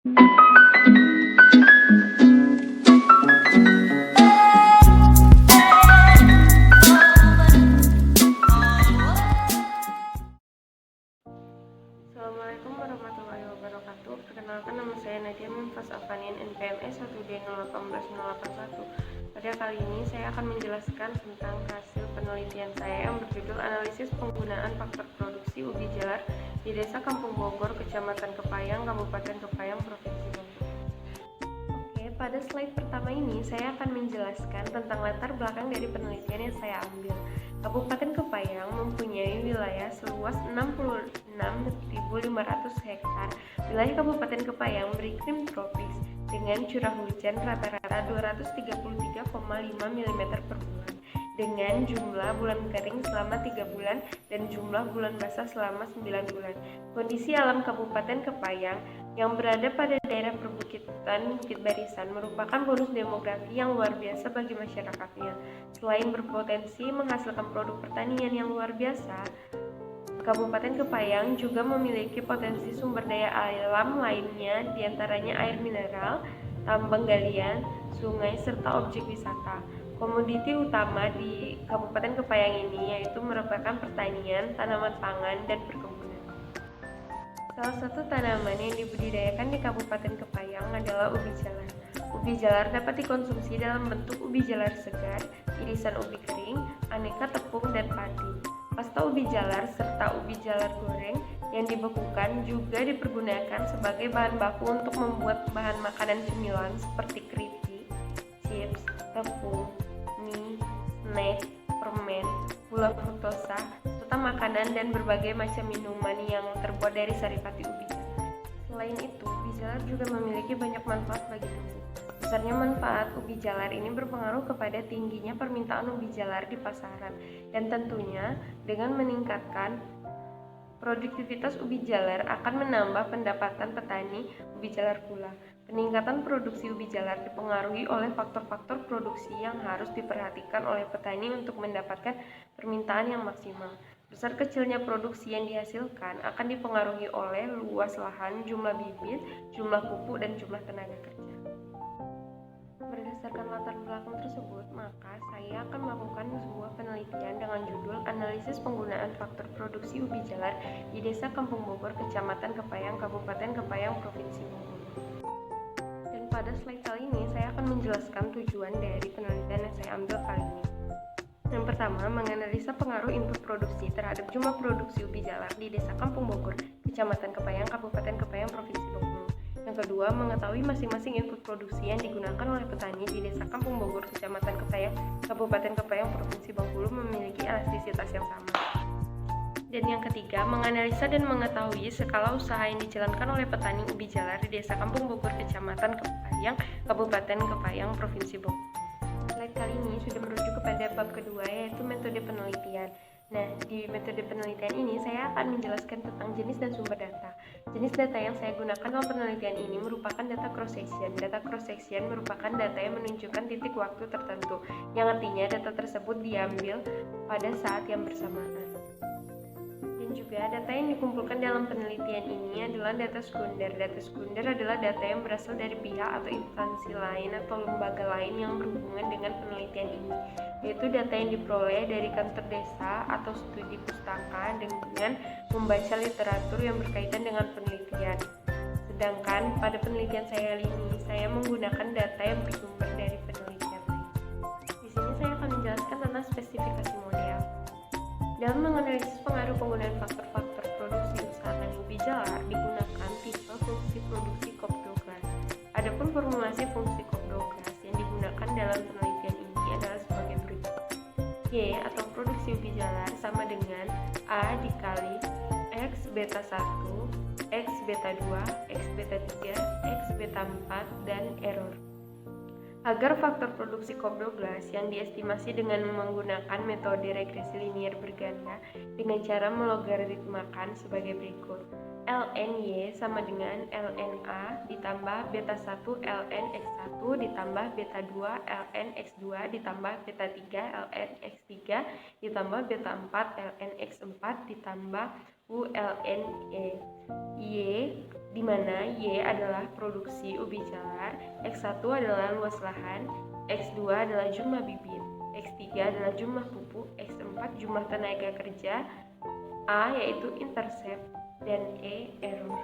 Assalamualaikum warahmatullahi wabarakatuh. Perkenalkan, nama saya Nadia Mimfas Afanian NPMS 1D018081. Pada kali ini saya akan menjelaskan tentang hasil penelitian saya yang berjudul Analisis Penggunaan Faktor Produksi Ubi Jalar di Desa Kampung Bogor, Kecamatan Kepayang, Kabupaten Kepayang, Provinsi Bogor. Oke, pada slide pertama ini saya akan menjelaskan tentang latar belakang dari penelitian yang saya ambil. Kabupaten Kepayang mempunyai wilayah seluas 66.500 hektar. Wilayah Kabupaten Kepayang beriklim tropis dengan curah hujan rata-rata 233,5 mm per bulan, dengan jumlah bulan kering selama 3 bulan dan jumlah bulan basah selama 9 bulan. Kondisi alam Kabupaten Kepayang yang berada pada daerah perbukitan Bukit Barisan merupakan bonus demografi yang luar biasa bagi masyarakatnya. Selain berpotensi menghasilkan produk pertanian yang luar biasa, Kabupaten Kepayang juga memiliki potensi sumber daya alam lainnya, diantaranya air mineral, tambang galian, sungai, serta objek wisata. Komoditi utama di Kabupaten Kepayang ini yaitu merupakan pertanian, tanaman pangan, dan perkebunan. Salah satu tanaman yang dibudidayakan di Kabupaten Kepayang adalah ubi jalar. Ubi jalar dapat dikonsumsi dalam bentuk ubi jalar segar, irisan ubi kering, aneka tepung, dan padi. Pasta ubi jalar serta ubi jalar goreng yang dibekukan juga dipergunakan sebagai bahan baku untuk membuat bahan makanan cemilan seperti keripik, chips, tepung, mie, snack, permen, gula fruktosa, serta makanan dan berbagai macam minuman yang terbuat dari saripati ubi jalar. Selain itu, ubi jalar juga memiliki banyak manfaat bagi tubuh. Besarnya manfaat ubi jalar ini berpengaruh kepada tingginya permintaan ubi jalar di pasaran, dan tentunya dengan meningkatkan produktivitas ubi jalar akan menambah pendapatan petani ubi jalar pula. Peningkatan produksi ubi jalar dipengaruhi oleh faktor-faktor produksi yang harus diperhatikan oleh petani untuk mendapatkan permintaan yang maksimal. Besar kecilnya produksi yang dihasilkan akan dipengaruhi oleh luas lahan, jumlah bibit, jumlah pupuk, dan jumlah tenaga kerja. Berdasarkan latar belakang tersebut, maka saya akan melakukan sebuah penelitian dengan judul Analisis Penggunaan Faktor Produksi Ubi Jalar di Desa Kampung Bogor, Kecamatan Kepayang, Kabupaten Kepayang, Provinsi Bogor. Dan pada slide kali ini, saya akan menjelaskan tujuan dari penelitian yang saya ambil kali ini. Yang pertama, menganalisa pengaruh input produksi terhadap jumlah produksi ubi jalar di Desa Kampung Bogor, Kecamatan Kepayang, Kabupaten Kepayang, Provinsi Bengkulu. Yang kedua, mengetahui masing-masing input produksi yang digunakan oleh petani di Desa Kampung Bogor, Kecamatan Kepayang, Kabupaten Kepayang, Provinsi Bengkulu memiliki elastisitas yang sama. Dan yang ketiga, menganalisa dan mengetahui skala usaha yang dijalankan oleh petani ubi jalar di Desa Kampung Bogor, Kecamatan Kepayang, Kabupaten Kepayang, Provinsi Bogor. Slide kali ini sudah merujuk kepada bab kedua, yaitu metode penelitian. Nah, di metode penelitian ini saya akan menjelaskan tentang jenis dan sumber data. Jenis data yang saya gunakan dalam penelitian ini merupakan data cross-section. Data cross-section merupakan data yang menunjukkan titik waktu tertentu, yang artinya data tersebut diambil pada saat yang bersamaan. Dan juga data yang dikumpulkan dalam penelitian ini adalah data sekunder. Data sekunder adalah data yang berasal dari pihak atau instansi lain atau lembaga lain yang berhubungan dengan penelitian ini, yaitu data yang diperoleh dari kantor desa atau studi pustaka dengan membaca literatur yang berkaitan dengan penelitian. Sedangkan pada penelitian saya ini, saya menggunakan data yang bersumber dari penelitian lain. Di sini saya akan menjelaskan tentang spesifikasi model. Dalam menganalisis pengaruh penggunaan faktor-faktor produksi usaha tani ubi jalar digunakan tipe fungsi produksi Cobb-Douglas. Adapun formulasi fungsi Cobb-Douglas yang digunakan dalam penelitian ini adalah sebagai berikut. Y atau produksi ubi jalar sama dengan A dikali X beta 1, X beta 2, X beta 3, X beta 4, dan error. Agar faktor produksi Cobb-Douglas yang diestimasi dengan menggunakan metode regresi linier berganda dengan cara melogaritmakan sebagai berikut. ln Y sama dengan ln A ditambah beta 1 ln X1 ditambah beta 2 ln X2 ditambah beta 3 ln X3 ditambah beta 4 ln X4 ditambah U ln Y di mana Y adalah produksi ubi jalar, X1 adalah luas lahan, X2 adalah jumlah bibit, X3 adalah jumlah pupuk, X4 jumlah tenaga kerja, A yaitu intercept, dan E error.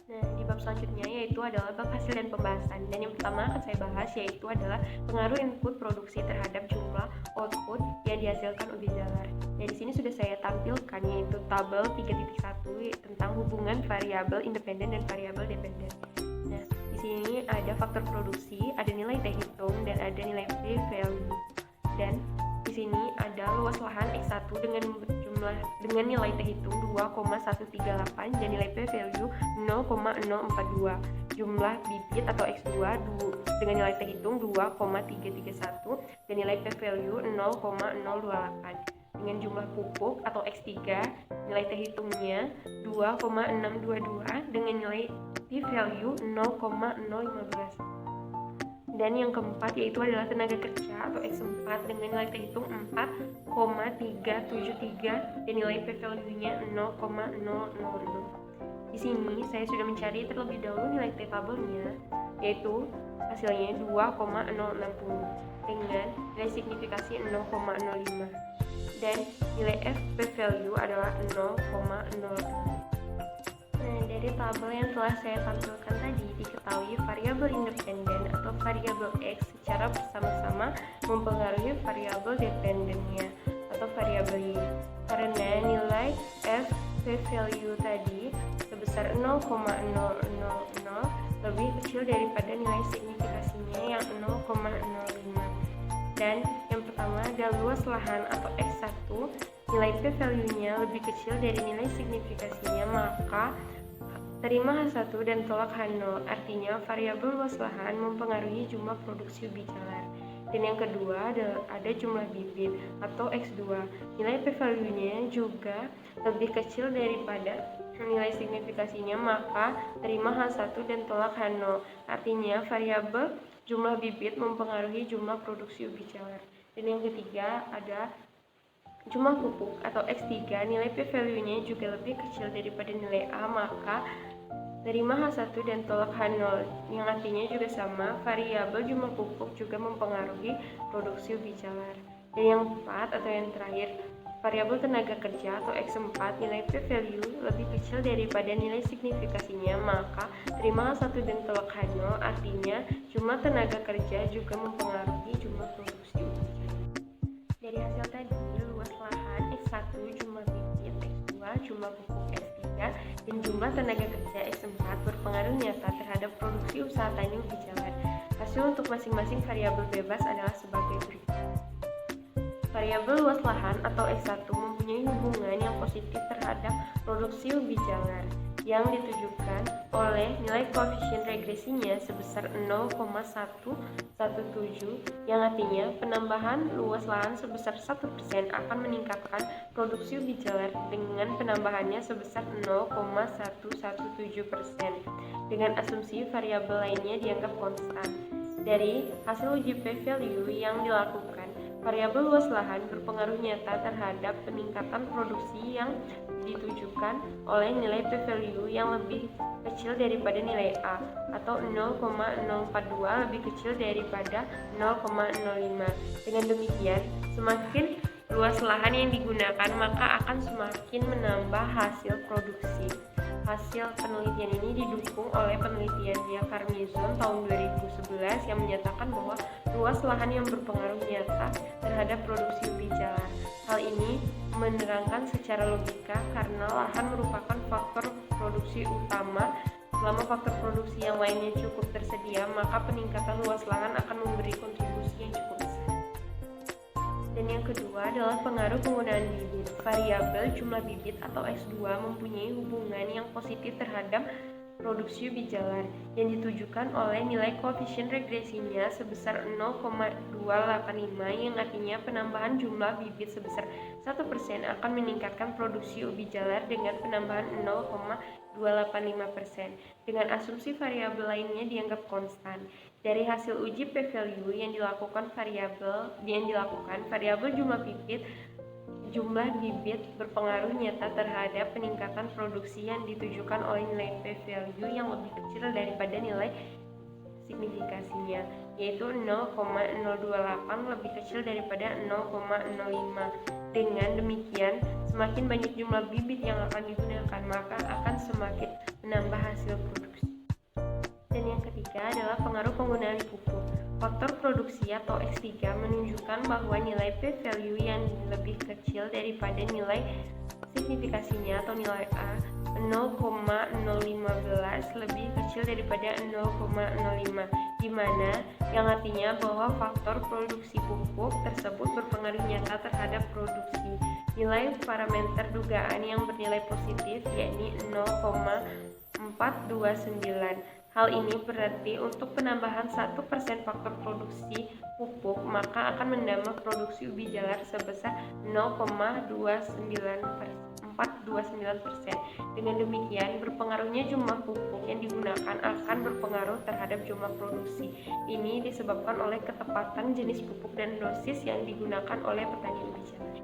Nah, di bab selanjutnya yaitu adalah bab hasil dan pembahasan. Dan yang pertama akan saya bahas yaitu adalah pengaruh input produksi terhadap jumlah output yang dihasilkan ubi jalar. Nah, di sini sudah saya tampilkan yaitu tabel 3.1 tentang hubungan variabel independen dan variabel dependen. Nah, di sini ada faktor produksi, ada nilai T hitung, dan ada nilai P value. Dan di sini ada luas lahan X1 dengan nilai T hitung 2,138 dan nilai P value 0,042. Jumlah bibit atau X2 dengan nilai T hitung 2,331 dan nilai P value 0,028. Dengan jumlah pupuk atau X3 nilai T hitungnya 2,622 dengan nilai P value 0,015. Dan yang keempat yaitu adalah tenaga kerja atau X4 dengan nilai T hitung 4,373 dan nilai P value-nya 0,000. Di sini saya sudah mencari terlebih dahulu nilai T tabelnya, yaitu hasilnya 2,060 dengan nilai signifikasi 0,05 dan nilai F P value adalah 0,02. Nah, dari tabel yang telah saya tampilkan tadi diketahui variabel independen atau variabel X secara bersama-sama mempengaruhi variabel dependennya atau variabel Y karena nilai F P value tadi sebesar 0,000 lebih kecil daripada nilai signifikasinya yang 0,05. Dan yang pertama ada luas lahan atau X1, nilai P value-nya lebih kecil dari nilai signifikasinya, maka terima H1 dan tolak H0, artinya variabel luas lahan mempengaruhi jumlah produksi ubi jalar. Dan yang kedua ada jumlah bibit atau X2, nilai P value-nya juga lebih kecil daripada nilai signifikasinya, maka terima H1 dan tolak H0, artinya variabel jumlah bibit mempengaruhi jumlah produksi ubi jalar. Dan yang ketiga ada jumlah pupuk atau X3, nilai P value-nya juga lebih kecil daripada nilai A, maka terima H1 dan tolak H0, yang artinya juga sama, variabel jumlah pupuk juga mempengaruhi produksi ubi jalar. Dan yang keempat atau yang terakhir, variabel tenaga kerja atau X4, nilai P value lebih kecil daripada nilai signifikasinya, maka terima H1 dan tolak H0, artinya jumlah tenaga kerja juga mempengaruhi jumlah produksi ubi jalar. Dari hasil tadi, luas lahan X1, jumlah bibit X2, jumlah pupuk X3, dan jumlah tenaga kerja X4 berpengaruh nyata terhadap produksi usaha tani ubi jalar. Hasil untuk masing-masing variabel bebas adalah sebagai berikut. Variabel luas lahan atau X1 mempunyai hubungan yang positif terhadap produksi ubi jalar yang ditujukan oleh nilai koefisien regresinya sebesar 0,117, yang artinya penambahan luas lahan sebesar 1% akan meningkatkan produksi ubi jalar dengan penambahannya sebesar 0,117%, dengan asumsi variabel lainnya dianggap konstan. Dari hasil uji P value yang dilakukan, variabel luas lahan berpengaruh nyata terhadap peningkatan produksi yang ditujukan oleh nilai P value yang lebih kecil daripada nilai A atau 0,042 lebih kecil daripada 0,05. Dengan demikian, semakin luas lahan yang digunakan maka akan semakin menambah hasil produksi. Hasil penelitian ini didukung oleh penelitiannya Carmizon tahun 2011 yang menyatakan bahwa luas lahan yang berpengaruh nyata terhadap produksi ubi jalar. Hal ini menerangkan secara logika karena lahan merupakan faktor produksi utama. Selama faktor produksi yang lainnya cukup tersedia, maka peningkatan luas lahan akan memberi kontribusi yang cukup besar. Dan yang kedua adalah pengaruh penggunaan bibit. Variabel jumlah bibit atau X2 mempunyai hubungan yang positif terhadap produksi ubi jalar yang ditujukan oleh nilai koefisien regresinya sebesar 0,285, yang artinya penambahan jumlah bibit sebesar 1% akan meningkatkan produksi ubi jalar dengan penambahan 0,285%, dengan asumsi variabel lainnya dianggap konstan. Dari hasil uji P value yang dilakukan variabel jumlah bibit jumlah bibit berpengaruh nyata terhadap peningkatan produksi yang ditujukan oleh nilai p-value yang lebih kecil daripada nilai signifikasinya, yaitu 0,028 lebih kecil daripada 0,05. Dengan demikian, semakin banyak jumlah bibit yang akan digunakan, maka akan semakin menambah hasil produksi. Dan yang ketiga adalah pengaruh penggunaan pupuk. Faktor produksi atau X3 menunjukkan bahwa nilai p-value yang lebih kecil daripada nilai signifikasinya atau nilai A 0,015 lebih kecil daripada 0,05, di mana yang artinya bahwa faktor produksi pupuk tersebut berpengaruh nyata terhadap produksi. Nilai parameter dugaan yang bernilai positif yakni 0,429. Hal ini berarti untuk penambahan 1% faktor produksi pupuk, maka akan menambah produksi ubi jalar sebesar 0,429%. Dengan demikian, berpengaruhnya jumlah pupuk yang digunakan akan berpengaruh terhadap jumlah produksi. Ini disebabkan oleh ketepatan jenis pupuk dan dosis yang digunakan oleh petani ubi jalar.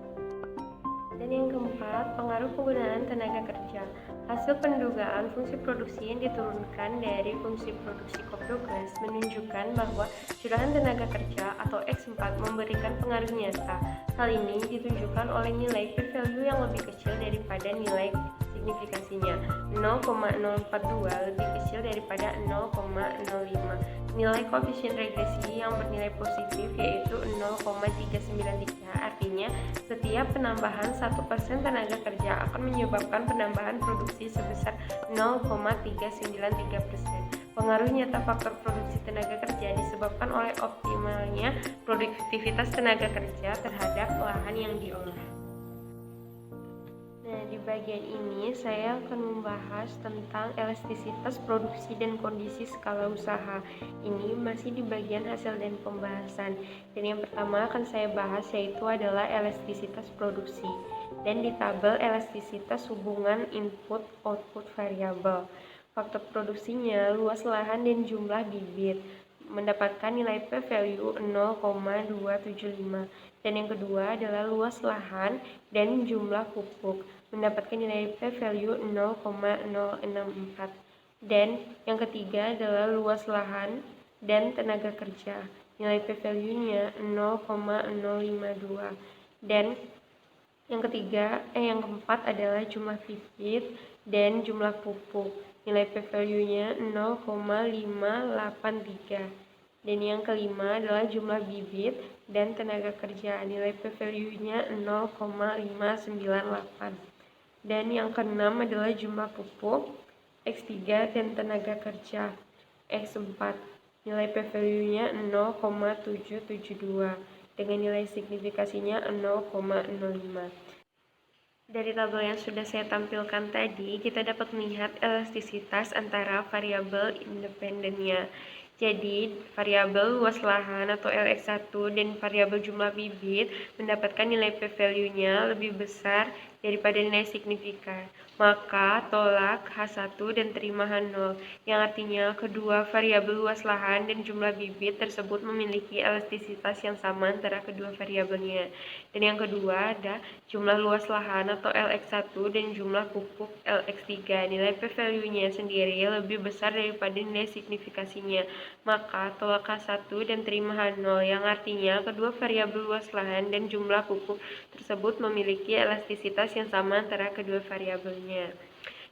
Dan yang keempat, pengaruh penggunaan tenaga kerja. Hasil pendugaan fungsi produksi yang diturunkan dari fungsi produksi Kopdoglas menunjukkan bahwa curahan tenaga kerja atau X4 memberikan pengaruh nyata. Hal ini ditunjukkan oleh nilai p-value yang lebih kecil daripada nilai signifikasinya, 0,042 lebih kecil daripada 0,05. Nilai koefisien regresi yang bernilai positif yaitu 0,393, artinya setiap penambahan 1% tenaga kerja akan menyebabkan penambahan produksi sebesar 0,393%. Pengaruh nyata faktor produksi tenaga kerja disebabkan oleh optimalnya produktivitas tenaga kerja terhadap lahan yang diolah. Nah, di bagian ini saya akan membahas tentang elastisitas produksi dan kondisi skala usaha. Ini masih di bagian hasil dan pembahasan. Dan yang pertama akan saya bahas yaitu adalah elastisitas produksi. Dan di tabel elastisitas hubungan input-output variabel. Faktor produksinya, luas lahan dan jumlah bibit, mendapatkan nilai p-value 0,275. Dan yang kedua adalah luas lahan dan jumlah pupuk, mendapatkan nilai p-value 0,064. Dan yang ketiga adalah luas lahan dan tenaga kerja, nilai p-value-nya 0,052. Dan yang keempat adalah jumlah bibit dan jumlah pupuk, nilai p-value-nya 0,583. Dan yang kelima adalah jumlah bibit dan tenaga kerja, nilai p-value-nya 0,598. Dan yang keenam adalah jumlah pupuk, X3 dan tenaga kerja, X4, nilai p-value-nya 0,772 dengan nilai signifikasinya 0,05. Dari tabel yang sudah saya tampilkan tadi, kita dapat melihat elastisitas antara variabel independennya. Jadi, variabel luas lahan atau LX1 dan variabel jumlah bibit mendapatkan nilai p-value-nya lebih besar daripada nilai signifikan. Maka, tolak H1 dan terima H0, yang artinya kedua variabel luas lahan dan jumlah bibit tersebut memiliki elastisitas yang sama antara kedua variabelnya. Dan yang kedua ada jumlah luas lahan atau LX1 dan jumlah pupuk LX3. Nilai p-value-nya sendiri lebih besar daripada nilai signifikasinya. Maka tolak H1 dan terima H0, yang artinya kedua variabel luas lahan dan jumlah pupuk tersebut memiliki elastisitas yang sama antara kedua variabelnya.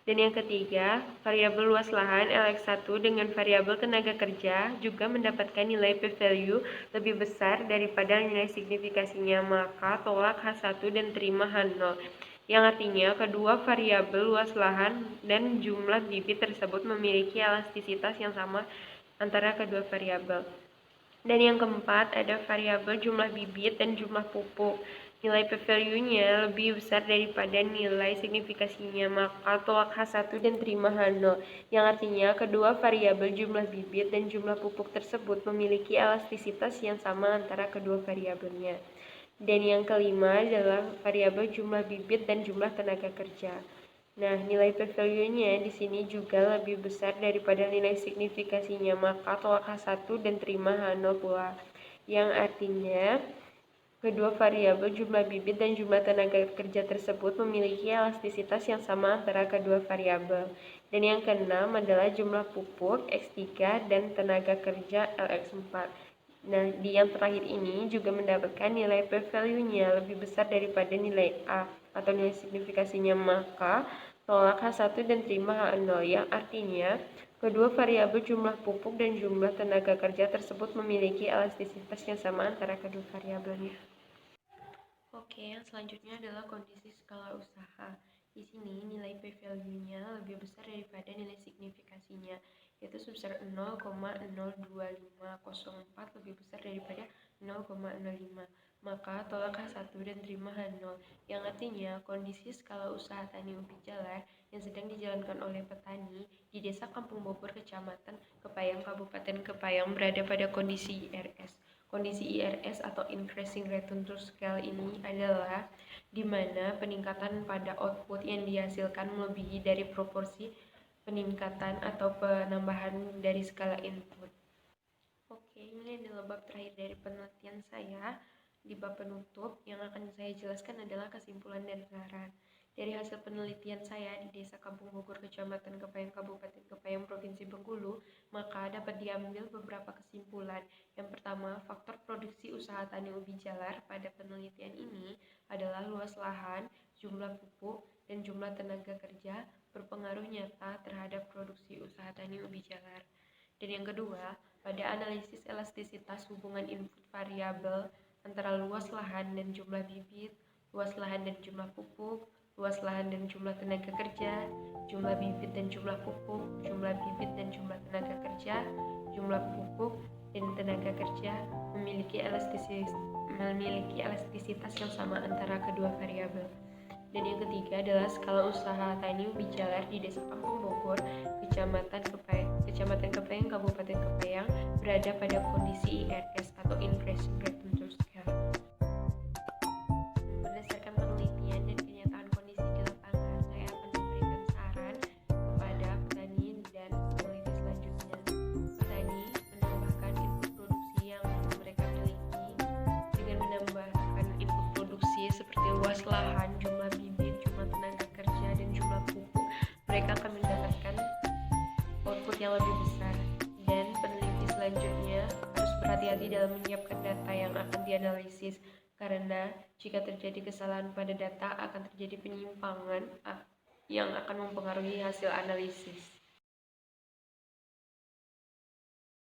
Dan yang ketiga, variabel luas lahan LX1 dengan variabel tenaga kerja juga mendapatkan nilai p-value lebih besar daripada nilai signifikasinya, maka tolak H1 dan terima H0. Yang artinya kedua variabel luas lahan dan jumlah bibit tersebut memiliki elastisitas yang sama antara kedua variabel. Dan yang keempat ada variabel jumlah bibit dan jumlah pupuk. Nilai p-value-nya lebih besar daripada nilai signifikasinya, maka tolak H1 dan terima H0, yang artinya kedua variabel jumlah bibit dan jumlah pupuk tersebut memiliki elastisitas yang sama antara kedua variabelnya. Dan yang kelima adalah variabel jumlah bibit dan jumlah tenaga kerja. Nah, nilai p-value-nya di sini juga lebih besar daripada nilai signifikasinya, maka tolak H1 dan terima H0 pula. Yang artinya Kedua variabel jumlah bibit dan jumlah tenaga kerja tersebut memiliki elastisitas yang sama antara kedua variabel. Dan yang keenam adalah jumlah pupuk X3 dan tenaga kerja LX4. Nah, di yang terakhir ini juga mendapatkan nilai p-value-nya lebih besar daripada nilai A atau nilai signifikasinya, maka tolak H1 dan terima H0, yang artinya kedua variabel jumlah pupuk dan jumlah tenaga kerja tersebut memiliki elastisitas yang sama antara kedua variabelnya. Oke, yang selanjutnya adalah kondisi skala usaha. Di sini nilai p-value-nya lebih besar daripada nilai signifikasinya, yaitu sebesar 0,02504 lebih besar daripada 0,05. Maka tolak H1 dan terima H0, yang artinya kondisi skala usaha tani ubi jalar yang sedang dijalankan oleh petani di Desa Kampung Bobor, Kecamatan Kepayang, Kabupaten Kepayang berada pada kondisi IRS. Kondisi IRS atau Increasing Return to Scale ini adalah di mana peningkatan pada output yang dihasilkan melebihi dari proporsi peningkatan atau penambahan dari skala input. Oke, ini adalah bab terakhir dari penelitian saya. Di bab penutup yang akan saya jelaskan adalah kesimpulan dan saran. Dari hasil penelitian saya di Desa Kampung Bogor, Kecamatan Kepayang, Kabupaten Kepayang, Provinsi Bengkulu, maka dapat diambil beberapa kesimpulan. Yang pertama, faktor produksi usaha tani ubi jalar pada penelitian ini adalah luas lahan, jumlah pupuk, dan jumlah tenaga kerja berpengaruh nyata terhadap produksi usaha tani ubi jalar. Dan yang kedua, pada analisis elastisitas hubungan input variabel antara luas lahan dan jumlah bibit, luas lahan dan jumlah pupuk, luas lahan dan jumlah tenaga kerja, jumlah bibit dan jumlah pupuk, jumlah bibit dan jumlah tenaga kerja, jumlah pupuk dan tenaga kerja memiliki elastisitas yang sama antara kedua variabel. Dan yang ketiga adalah skala usaha tani ubi jalar di Desa Kampung Bogor, Kecamatan Kepayang, Kabupaten Kepayang berada pada kondisi IRS atau Increasing Return to Scale. Berdasarkan penelitian dan kenyataan kondisi di lapangan, saya akan memberikan saran kepada petani dan peneliti selanjutnya. Petani menambahkan input produksi yang mereka miliki dengan menambahkan input produksi seperti luas lahan, jumlah bibit, jumlah tenaga kerja, dan jumlah pupuk, mereka akan mendapatkan output yang lebih besar. Dan peneliti selanjutnya harus berhati-hati dalam menyiapkan data yang akan dianalisis, karena jika terjadi kesalahan pada data akan terjadi penyimpangan yang akan mempengaruhi hasil analisis.